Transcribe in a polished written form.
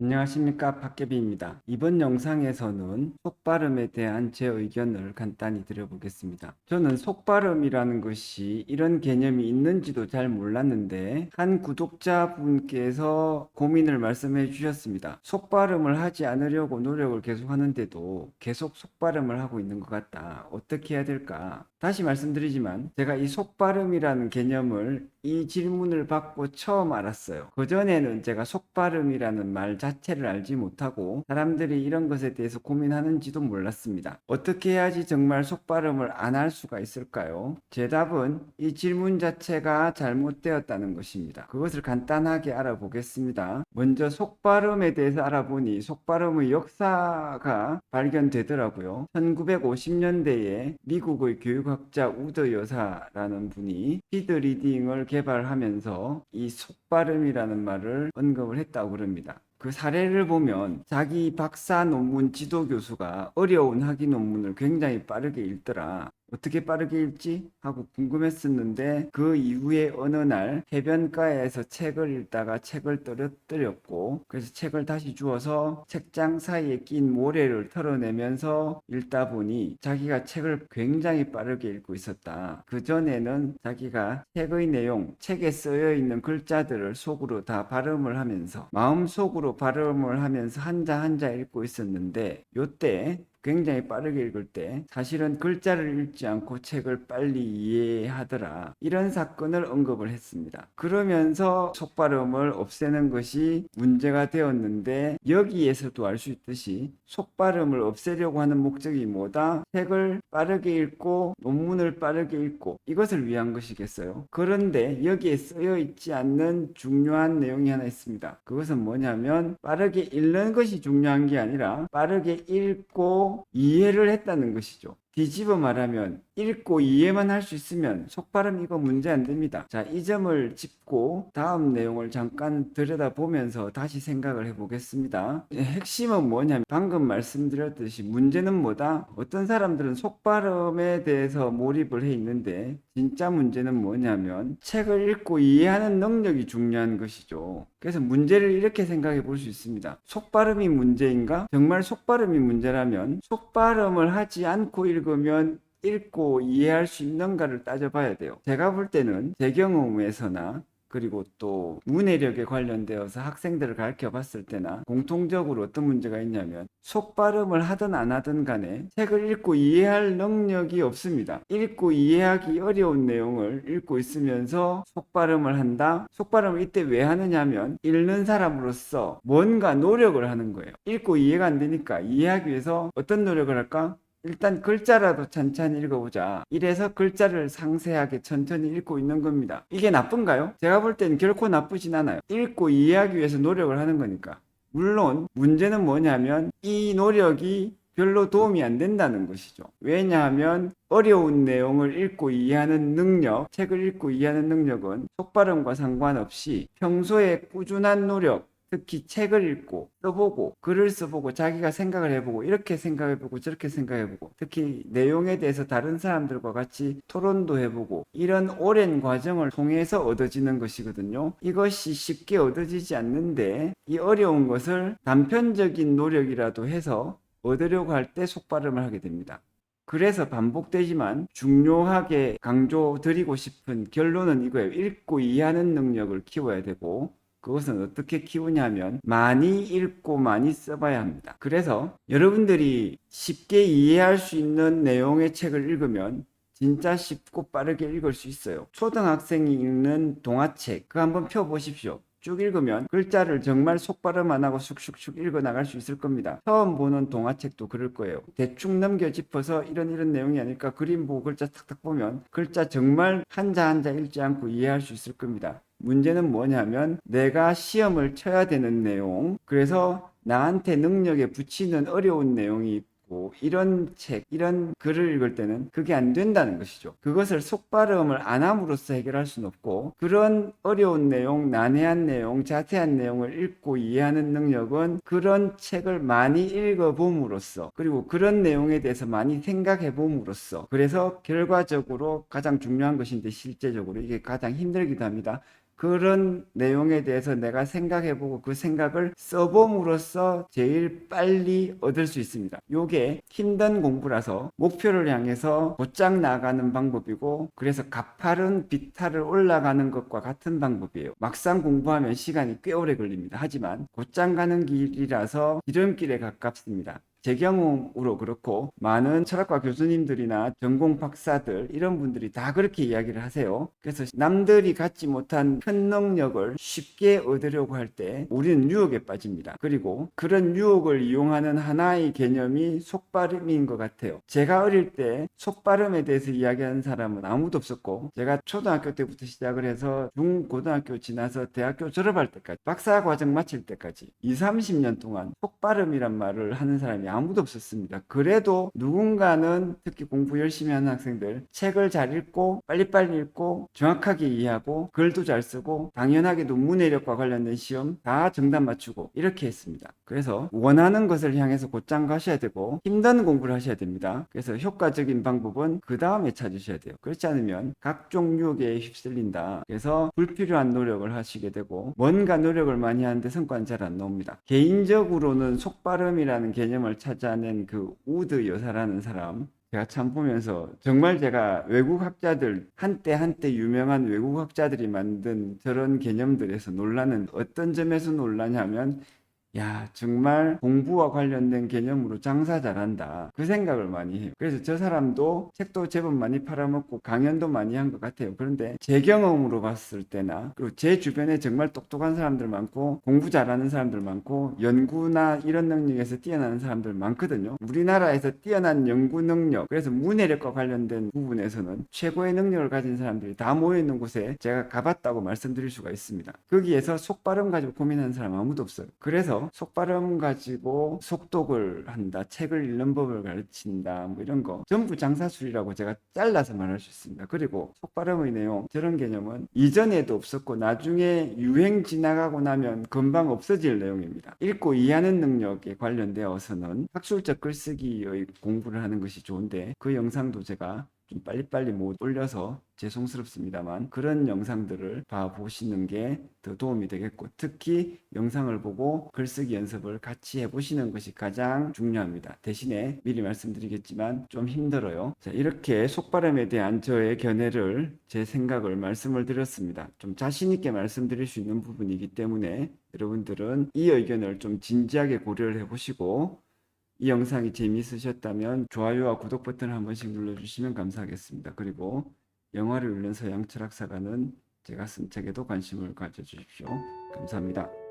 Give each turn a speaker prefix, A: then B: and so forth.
A: 안녕하십니까, 팟캐비입니다. 이번 영상에서는 속발음에 대한 제 의견을 간단히 드려보겠습니다. 저는 속발음이라는 것이 이런 개념이 있는지도 잘 몰랐는데 한 구독자분께서 고민을 말씀해 주셨습니다. 속발음을 하지 않으려고 노력을 계속 하는데도 계속 속발음을 하고 있는 것 같다. 어떻게 해야 될까? 다시 말씀드리지만 제가 이 속발음이라는 개념을 이 질문을 받고 처음 알았어요. 그전에는 제가 속발음이라는 말 자체를 알지 못하고 사람들이 이런 것에 대해서 고민하는지도 몰랐습니다. 어떻게 해야지 정말 속발음을 안 할 수가 있을까요? 제 답은 이 질문 자체가 잘못되었다는 것입니다. 그것을 간단하게 알아보겠습니다. 먼저 속발음에 대해서 알아보니 속발음의 역사가 발견되더라고요. 1950년대에 미국의 교육학자 우드 여사라는 분이 스피드 리딩을 개발하면서 이 속발음이라는 말을 언급을 했다고 그럽니다. 그 사례를 보면 자기 박사 논문 지도 교수가 어려운 학위 논문을 굉장히 빠르게 읽더라. 어떻게 빠르게 읽지? 하고 궁금했었는데 그 이후에 어느 날 해변가에서 책을 읽다가 책을 떨어뜨렸고 그래서 책을 다시 주워서 책장 사이에 낀 모래를 털어내면서 읽다 보니 자기가 책을 굉장히 빠르게 읽고 있었다. 그전에는 자기가 책의 내용, 책에 쓰여 있는 글자들을 속으로 다 발음을 하면서 마음속으로 발음을 하면서 한자 한자 읽고 있었는데 요때 굉장히 빠르게 읽을 때 사실은 글자를 읽지 않고 책을 빨리 이해하더라. 이런 사건을 언급을 했습니다. 그러면서 속발음을 없애는 것이 문제가 되었는데 여기에서도 알 수 있듯이 속발음을 없애려고 하는 목적이 뭐다? 책을 빠르게 읽고 논문을 빠르게 읽고 이것을 위한 것이겠어요. 그런데 여기에 쓰여 있지 않는 중요한 내용이 하나 있습니다. 그것은 뭐냐면 빠르게 읽는 것이 중요한 게 아니라 빠르게 읽고 이해를 했다는 것이죠. 뒤집어 말하면 읽고 이해만 할 수 있으면 속발음 이거 문제 안 됩니다. 자, 이 점을 짚고 다음 내용을 잠깐 들여다보면서 다시 생각을 해보겠습니다. 핵심은 뭐냐면 방금 말씀드렸듯이 문제는 뭐다? 어떤 사람들은 속발음에 대해서 몰입을 해 있는데 진짜 문제는 뭐냐면 책을 읽고 이해하는 능력이 중요한 것이죠. 그래서 문제를 이렇게 생각해 볼 수 있습니다. 속발음이 문제인가? 정말 속발음이 문제라면 속발음을 하지 않고 읽으면 읽고 이해할 수 있는가를 따져봐야 돼요. 제가 볼 때는 제 경험에서나 그리고 또 문해력에 관련되어서 학생들을 가르쳐 봤을 때나 공통적으로 어떤 문제가 있냐면 속발음을 하든 안 하든 간에 책을 읽고 이해할 능력이 없습니다. 읽고 이해하기 어려운 내용을 읽고 있으면서 속발음을 한다? 속발음을 이때 왜 하느냐면 읽는 사람으로서 뭔가 노력을 하는 거예요. 읽고 이해가 안 되니까 이해하기 위해서 어떤 노력을 할까? 일단 글자라도 천천히 읽어보자. 이래서 글자를 상세하게 천천히 읽고 있는 겁니다. 이게 나쁜가요? 제가 볼 때는 결코 나쁘진 않아요. 읽고 이해하기 위해서 노력을 하는 거니까. 물론 문제는 뭐냐면 이 노력이 별로 도움이 안 된다는 것이죠. 왜냐하면 어려운 내용을 읽고 이해하는 능력, 책을 읽고 이해하는 능력은 속발음과 상관없이 평소에 꾸준한 노력, 특히 책을 읽고 써보고 글을 써보고 자기가 생각을 해보고 이렇게 생각해보고 저렇게 생각해보고 특히 내용에 대해서 다른 사람들과 같이 토론도 해보고 이런 오랜 과정을 통해서 얻어지는 것이거든요. 이것이 쉽게 얻어지지 않는데 이 어려운 것을 단편적인 노력이라도 해서 얻으려고 할 때 속발음을 하게 됩니다. 그래서 반복되지만 중요하게 강조드리고 싶은 결론은 이거예요. 읽고 이해하는 능력을 키워야 되고 그것은 어떻게 키우냐면 많이 읽고 많이 써봐야 합니다. 그래서 여러분들이 쉽게 이해할 수 있는 내용의 책을 읽으면 진짜 쉽고 빠르게 읽을 수 있어요. 초등학생이 읽는 동화책 그거 한번 펴보십시오. 쭉 읽으면 글자를 정말 속발음 안 하고 쑥쑥쑥 읽어 나갈 수 있을 겁니다. 처음 보는 동화책도 그럴 거예요. 대충 넘겨 짚어서 이런 내용이 아닐까 그림 보고 글자 탁탁 보면 글자 정말 한자 한자 읽지 않고 이해할 수 있을 겁니다. 문제는 뭐냐면 내가 시험을 쳐야 되는 내용, 그래서 나한테 능력에 붙이는 어려운 내용이 있고 이런 책, 이런 글을 읽을 때는 그게 안 된다는 것이죠. 그것을 속발음을 안 함으로써 해결할 수는 없고 그런 어려운 내용, 난해한 내용, 자세한 내용을 읽고 이해하는 능력은 그런 책을 많이 읽어봄으로써 그리고 그런 내용에 대해서 많이 생각해 봄으로써 그래서 결과적으로 가장 중요한 것인데 실제적으로 이게 가장 힘들기도 합니다. 그런 내용에 대해서 내가 생각해보고 그 생각을 써봄으로써 제일 빨리 얻을 수 있습니다. 요게 힘든 공부라서 목표를 향해서 곧장 나가는 방법이고, 그래서 가파른 비탈을 올라가는 것과 같은 방법이에요. 막상 공부하면 시간이 꽤 오래 걸립니다. 하지만 곧장 가는 길이라서 지름길에 가깝습니다. 제 경험으로 그렇고, 많은 철학과 교수님들이나 전공 박사들 이런 분들이 다 그렇게 이야기를 하세요. 그래서 남들이 갖지 못한 큰 능력을 쉽게 얻으려고 할 때 우리는 유혹에 빠집니다. 그리고 그런 유혹을 이용하는 하나의 개념이 속발음인 것 같아요. 제가 어릴 때 속발음에 대해서 이야기하는 사람은 아무도 없었고, 제가 초등학교 때부터 시작을 해서 중고등학교 지나서 대학교 졸업할 때까지, 박사 과정 마칠 때까지 20, 30년 동안 속발음이란 말을 하는 사람이 아무도 없었습니다. 그래도 누군가는, 특히 공부 열심히 하는 학생들, 책을 잘 읽고 빨리빨리 읽고 정확하게 이해하고 글도 잘 쓰고 당연하게도 문해력과 관련된 시험 다 정답 맞추고 이렇게 했습니다. 그래서 원하는 것을 향해서 곧장 가셔야 되고 힘든 공부를 하셔야 됩니다. 그래서 효과적인 방법은 그 다음에 찾으셔야 돼요. 그렇지 않으면 각종 유혹에 휩쓸린다. 그래서 불필요한 노력을 하시게 되고 뭔가 노력을 많이 하는데 성과는 잘 안 나옵니다. 개인적으로는 속발음이라는 개념을 찾아낸 그 우드 여사라는 사람, 제가 참 보면서 정말 제가 외국 학자들, 한때 유명한 외국 학자들이 만든 저런 개념들에서 놀라는, 어떤 점에서 놀라냐면, 야, 정말 공부와 관련된 개념으로 장사 잘한다. 그 생각을 많이 해요. 그래서 저 사람도 책도 제법 많이 팔아먹고 강연도 많이 한 것 같아요. 그런데 제 경험으로 봤을 때나, 그리고 제 주변에 정말 똑똑한 사람들 많고 공부 잘하는 사람들 많고 연구나 이런 능력에서 뛰어나는 사람들 많거든요. 우리나라에서 뛰어난 연구 능력, 그래서 문해력과 관련된 부분에서는 최고의 능력을 가진 사람들이 다 모여있는 곳에 제가 가봤다고 말씀드릴 수가 있습니다. 거기에서 속발음 가지고 고민하는 사람 아무도 없어요. 그래서 속발음 가지고 속독을 한다, 책을 읽는 법을 가르친다, 뭐 이런 거 전부 장사술이라고 제가 잘라서 말할 수 있습니다. 그리고 속발음의 내용, 저런 개념은 이전에도 없었고 나중에 유행 지나가고 나면 금방 없어질 내용입니다. 읽고 이해하는 능력에 관련되어서는 학술적 글쓰기의 공부를 하는 것이 좋은데, 그 영상도 제가 좀 빨리빨리 못 올려서 죄송스럽습니다만 그런 영상들을 봐보시는 게 더 도움이 되겠고, 특히 영상을 보고 글쓰기 연습을 같이 해보시는 것이 가장 중요합니다. 대신에 미리 말씀드리겠지만 좀 힘들어요. 자, 이렇게 속발음에 대한 저의 견해를, 제 생각을 말씀을 드렸습니다. 좀 자신있게 말씀드릴 수 있는 부분이기 때문에 여러분들은 이 의견을 좀 진지하게 고려를 해보시고, 이 영상이 재미있으셨다면 좋아요와 구독 버튼을 한 번씩 눌러주시면 감사하겠습니다. 그리고 영화를 읽는 서양 철학사가는 제가 쓴 책에도 관심을 가져주십시오. 감사합니다.